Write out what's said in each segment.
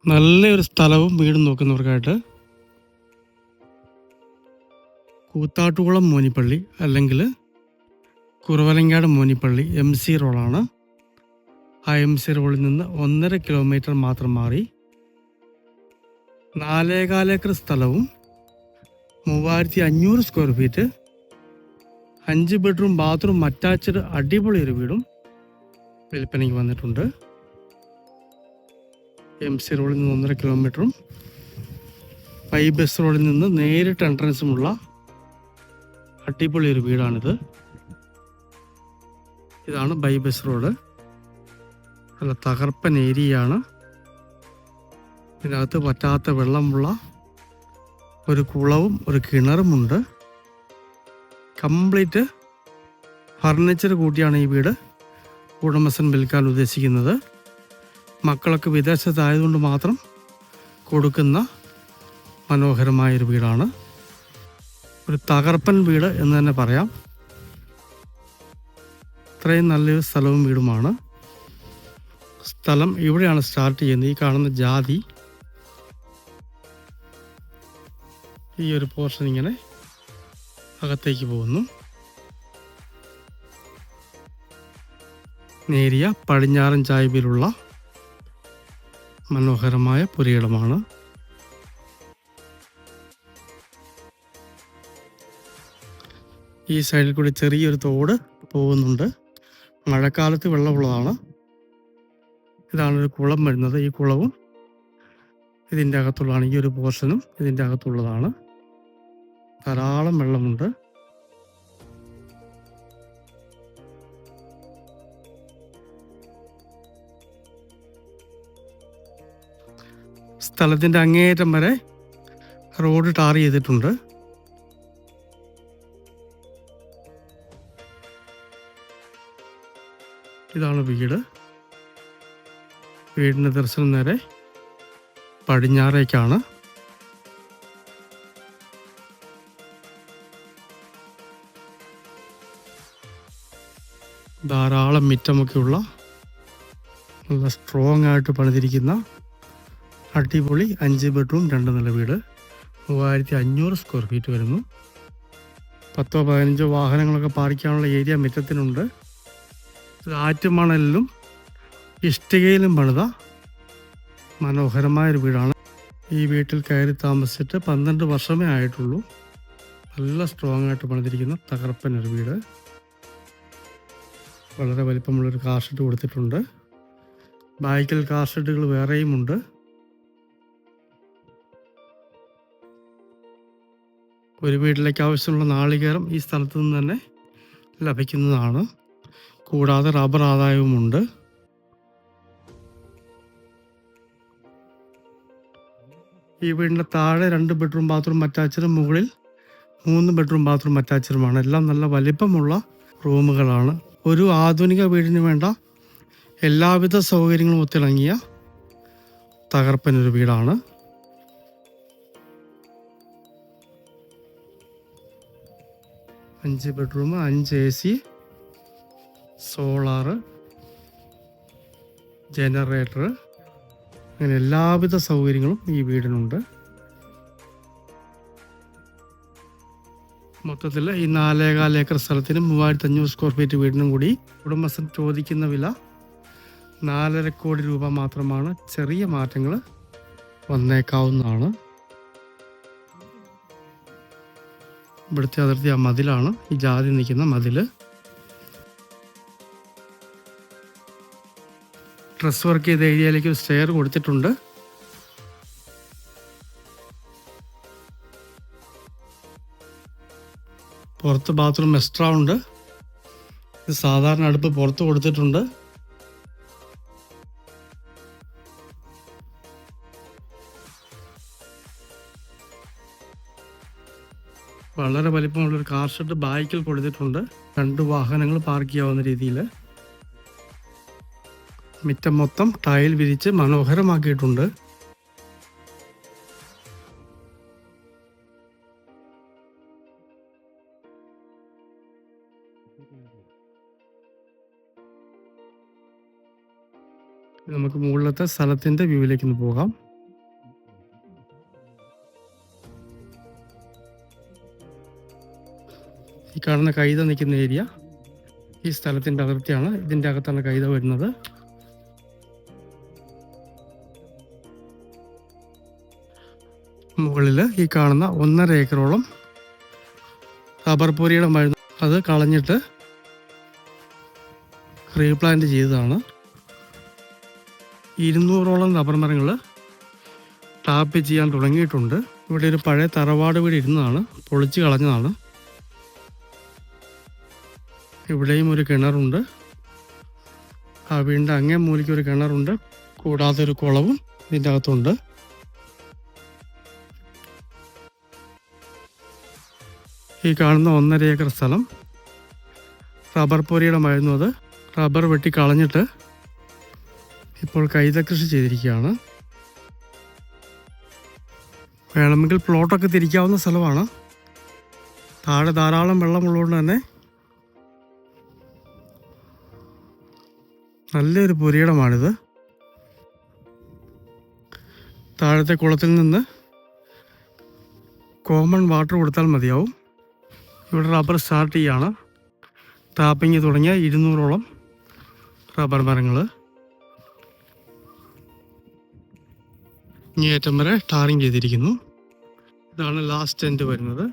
നല്ലൊരു സ്ഥലവും വീടും നോക്കുന്നവർക്കായിട്ട് കൂത്താട്ടുകുളം മോനിപ്പള്ളി അല്ലെങ്കിൽ കുറവലങ്ങാട് മോനിപ്പള്ളി MC റോഡാണ്. ആ MC റോഡിൽ നിന്ന് 1.5 കിലോമീറ്റർ മാത്രം മാറി 4.25 ഏക്കർ സ്ഥലവും 3500 square feet 5 bedroom bathroom attached അടിപൊളി ഒരു വീടും വിൽപ്പനയ്ക്ക് വന്നിട്ടുണ്ട്. MC റോഡിൽ നിന്ന് 1.5 കിലോമീറ്ററും ബൈബസ് റോഡിൽ നിന്ന് നേരിട്ട് എൻട്രൻസുമുള്ള അടിപൊളി ഒരു വീടാണിത്. ഇതാണ് ബൈബസ് റോഡ്. നല്ല തകർപ്പൻ ഏരിയയാണ്. ഇതിനകത്ത് പറ്റാത്ത വെള്ളമുള്ള ഒരു കുളവും ഒരു കിണറുമുണ്ട്. കംപ്ലീറ്റ് ഫർണിച്ചർ കൂട്ടിയാണ് ഈ വീട് ഉടമസ്ഥൻ വിൽക്കാൻ ഉദ്ദേശിക്കുന്നത്. മക്കളൊക്കെ വിദേശത്തായതുകൊണ്ട് മാത്രം കൊടുക്കുന്ന മനോഹരമായൊരു വീടാണ്. ഒരു തകർപ്പൻ വീട് എന്ന് തന്നെ പറയാം. ഇത്രയും നല്ലൊരു സ്ഥലവും വീടുമാണ്. സ്ഥലം ഇവിടെയാണ് സ്റ്റാർട്ട് ചെയ്യുന്നത്. ഈ കാണുന്ന ജാതി ഈ ഒരു പോർഷൻ ഇങ്ങനെ അകത്തേക്ക് പോകുന്നു. നേരിയ പടിഞ്ഞാറൻ ചായ്വിലുള്ള മനോഹരമായ പുരയിടമാണ്. ഈ സൈഡിൽ കൂടി ചെറിയൊരു തോട് പോകുന്നുണ്ട്. മഴക്കാലത്ത് വെള്ളമുള്ളതാണ്. ഇതാണൊരു കുളം വരുന്നത്. ഈ കുളവും ഇതിൻ്റെ അകത്തുള്ളതാണ്. ഈ ഒരു പോർഷനും ഇതിൻ്റെ അകത്തുള്ളതാണ്. ധാരാളം വെള്ളമുണ്ട്. സ്ഥലത്തിൻ്റെ അങ്ങേയറ്റം വരെ റോഡ് ടാർ ചെയ്തിട്ടുണ്ട്. ഇതാണ് വീട്. വീടിൻ്റെ ദർശനം നേരെ പടിഞ്ഞാറേക്കാണ്. ധാരാളം മിറ്റമൊക്കെയുള്ള നല്ല സ്ട്രോങ് ആയിട്ട് പണിതിരിക്കുന്ന അടിപൊളി 5 ബെഡ്റൂം 2 നില വീട്. 3500 സ്ക്വയർ ഫീറ്റ് വരുന്നു. 10-15 വാഹനങ്ങളൊക്കെ പാർക്കാനുള്ള ഏരിയ മിറ്റത്തിനുണ്ട്. ആറ്റുമണലിലും ഇഷ്ടികയിലും പണിത മനോഹരമായൊരു വീടാണ്. ഈ വീട്ടിൽ കയറി താമസിച്ചിട്ട് 12 വർഷമേ ആയിട്ടുള്ളൂ. നല്ല സ്ട്രോങ് ആയിട്ട് പണിതിരിക്കുന്ന തകർപ്പൻ ഒരു വീട്. വളരെ വലിപ്പമുള്ളൊരു കാർ ഷെഡ് കൊടുത്തിട്ടുണ്ട്. ബാക്കിൽ കാർ ഷെഡുകൾ വേറെയുമുണ്ട്. ഒരു വീട്ടിലേക്ക് ആവശ്യമുള്ള നാളികേരം ഈ സ്ഥലത്ത് നിന്ന് തന്നെ ലഭിക്കുന്നതാണ്. കൂടാതെ റബ്ബർ ആദായവുമുണ്ട്. ഈ വീടിൻ്റെ താഴെ 2 ബെഡ്റൂം ബാത്റൂം അറ്റാച്ചഡും മുകളിൽ 3 ബെഡ്റൂം ബാത്റൂം അറ്റാച്ചഡുമാണ്. എല്ലാം നല്ല വലിപ്പമുള്ള റൂമുകളാണ്. ഒരു ആധുനിക വീടിന് വേണ്ട എല്ലാവിധ സൗകര്യങ്ങളും ഒത്തിണങ്ങിയ തകർപ്പനൊരു വീടാണ്. അഞ്ച് ബെഡ്റൂം, 5 AC, സോളാറ്, ജനറേറ്റർ, അങ്ങനെ എല്ലാവിധ സൗകര്യങ്ങളും ഈ വീടിനുണ്ട്. മൊത്തത്തിൽ ഈ 4.25 ഏക്കർ സ്ഥലത്തിന് 3500 സ്ക്വയർ ഫീറ്റ് വീടിനും കൂടി ഉടമസ്ഥൻ ചോദിക്കുന്ന വില 4.5 കോടി രൂപ മാത്രമാണ്. ചെറിയ മാറ്റങ്ങൾ വന്നേക്കാവുന്നതാണ്. ഇവിടുത്തെ അതിർത്തി ആ മതിലാണ്. ഈ ജാതി നിൽക്കുന്ന മതിൽ. ഡ്രസ് വർക്ക് ചെയ്ത ഏരിയയിലേക്ക് ഒരു സ്റ്റെയർ കൊടുത്തിട്ടുണ്ട്. പുറത്ത് ബാത്റൂം എക്സ്ട്രാ ഉണ്ട്. ഇത് സാധാരണ അടുപ്പ് പുറത്ത് കൊടുത്തിട്ടുണ്ട്. വളരെ വലിപ്പമുള്ളൊരു കാർ ഷെഡ് ബാക്കിൽ കൊടുത്തിട്ടുണ്ട്. 2 വാഹനങ്ങൾ പാർക്ക് ചെയ്യാവുന്ന രീതിയിൽ. മിറ്റം മൊത്തം ടൈൽ വിരിച്ച് മനോഹരമാക്കിയിട്ടുണ്ട്. നമുക്ക് മുകളിലത്തെ സ്ഥലത്തിൻ്റെ വ്യൂവിലേക്ക് ഒന്ന് പോകാം. ഈ കാണുന്ന കൈത നിൽക്കുന്ന ഏരിയ ഈ സ്ഥലത്തിൻ്റെ അതിർത്തിയാണ്. ഇതിൻ്റെ അകത്താണ് കൈത വരുന്നത്. മുകളിൽ ഈ കാണുന്ന 1.5 ഏക്കറോളം റബ്ബർ പൊരിയുടെ മരുന്ന് അത് കളഞ്ഞിട്ട് റീപ്ലാന്റ് ചെയ്തതാണ്. 200ഓളം റബ്ബർ മരങ്ങൾ ടാപ്പ് ചെയ്യാൻ തുടങ്ങിയിട്ടുണ്ട്. ഇവിടെ ഒരു പഴയ തറവാട് വീട് ഇരുന്നതാണ്, പൊളിച്ച് കളഞ്ഞതാണ്. ഇവിടെയും ഒരു കിണറുണ്ട്. ആ വീടിൻ്റെ അങ്ങേ മൂലയ്ക്ക് ഒരു കിണറുണ്ട്. കൂടാതെ ഒരു കുളവും ഇതിൻ്റെ അകത്തുണ്ട്. ഈ കാണുന്ന 1.5 ഏക്കർ സ്ഥലം റബ്ബർ പൊരിയുടെ മരുന്നും അത് റബ്ബർ വെട്ടി കളഞ്ഞിട്ട് ഇപ്പോൾ കൈത കൃഷി ചെയ്തിരിക്കുകയാണ്. വേണമെങ്കിൽ പ്ലോട്ടൊക്കെ തിരിക്കാവുന്ന സ്ഥലമാണ്. താഴെ ധാരാളം വെള്ളമുള്ളതുകൊണ്ട് തന്നെ നല്ലൊരു പുരയിടമാണിത്. താഴത്തെ കുളത്തിൽ നിന്ന് കോമൺ വാട്ടർ കൊടുത്താൽ മതിയാവും. ഇവിടെ റബ്ബർ സ്റ്റാർട്ട് ചെയ്യാണ്. ടാപ്പിങ് തുടങ്ങിയ 200ഓളം റബ്ബർ മരങ്ങൾ ഇങ്ങേറ്റം വരെ ടാറിങ് ചെയ്തിരിക്കുന്നു. ഇതാണ് ലാസ്റ്റ് എൻഡ് വരുന്നത്.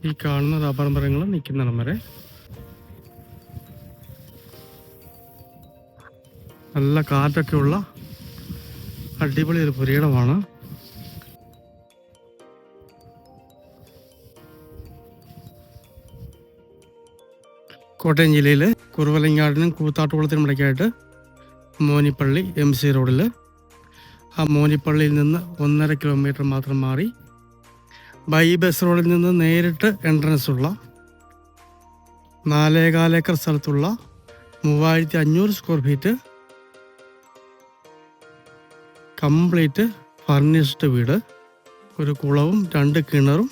ഈ കാണുന്ന റബ്ബർ മരങ്ങൾ നിൽക്കുന്നിടം വരെ നല്ല കാറ്റൊക്കെ ഉള്ള അടിപൊളി ഒരു പുരയിടമാണ്. കോട്ടയം ജില്ലയിൽ കുറുവലങ്ങാടിനും കൂത്താട്ടുകുളത്തിനും ഇടയ്ക്കായിട്ട് മോനിപ്പള്ളി MC റോഡിൽ, ആ മോനിപ്പള്ളിയിൽ നിന്ന് 1.5 കിലോമീറ്റർ മാത്രം മാറി ബൈ ബസ് റോഡിൽ നിന്ന് നേരിട്ട് എൻട്രൻസ് ഉള്ള 4.25 ഏക്കർ സ്ഥലത്തുള്ള 3500 സ്ക്വയർ ഫീറ്റ് കംപ്ലീറ്റ് ഫർണിഷ്ഡ് വീട്, ഒരു കുളവും 2 കിണറും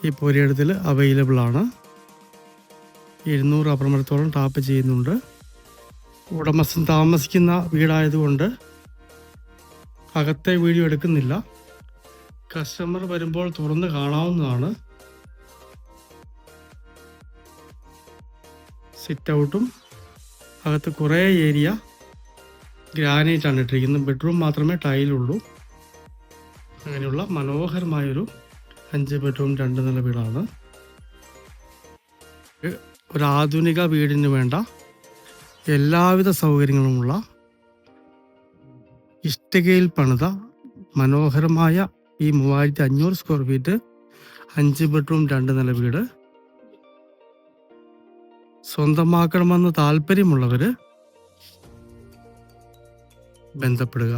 ഈ പുരയിടത്തിൽ അവൈലബിൾ ആണ്. 200 റബ്ബർ മരത്തോളം ടാപ്പ് ചെയ്യുന്നുണ്ട്. ഉടമസ്ഥൻ താമസിക്കുന്ന വീടായതുകൊണ്ട് അകത്തെ വീഡിയോ എടുക്കുന്നില്ല. കസ്റ്റമർ വരുമ്പോൾ തുറന്ന് കാണാവുന്നതാണ്. സിറ്റ് ഔട്ടും അകത്ത് കുറേ ഏരിയ ഗ്രാനൈറ്റാണ് ഇട്ടിരിക്കുന്നത്. ബെഡ്റൂം മാത്രമേ ടൈലുള്ളൂ. അങ്ങനെയുള്ള മനോഹരമായൊരു 5 ബെഡ്റൂം 2 നില വീടാണ്. ഒരു ആധുനിക വീടിന് വേണ്ട എല്ലാവിധ സൗകര്യങ്ങളുമുള്ള ഇഷ്ടികയിൽ പണിത മനോഹരമായ ഈ 3500 സ്ക്വയർ ഫീറ്റ് 5 ബെഡ്റൂം 2 നില വീട് സ്വന്തമാക്കണമെന്ന് താല്പര്യമുള്ളവർ ബന്ധപ്പെടുക.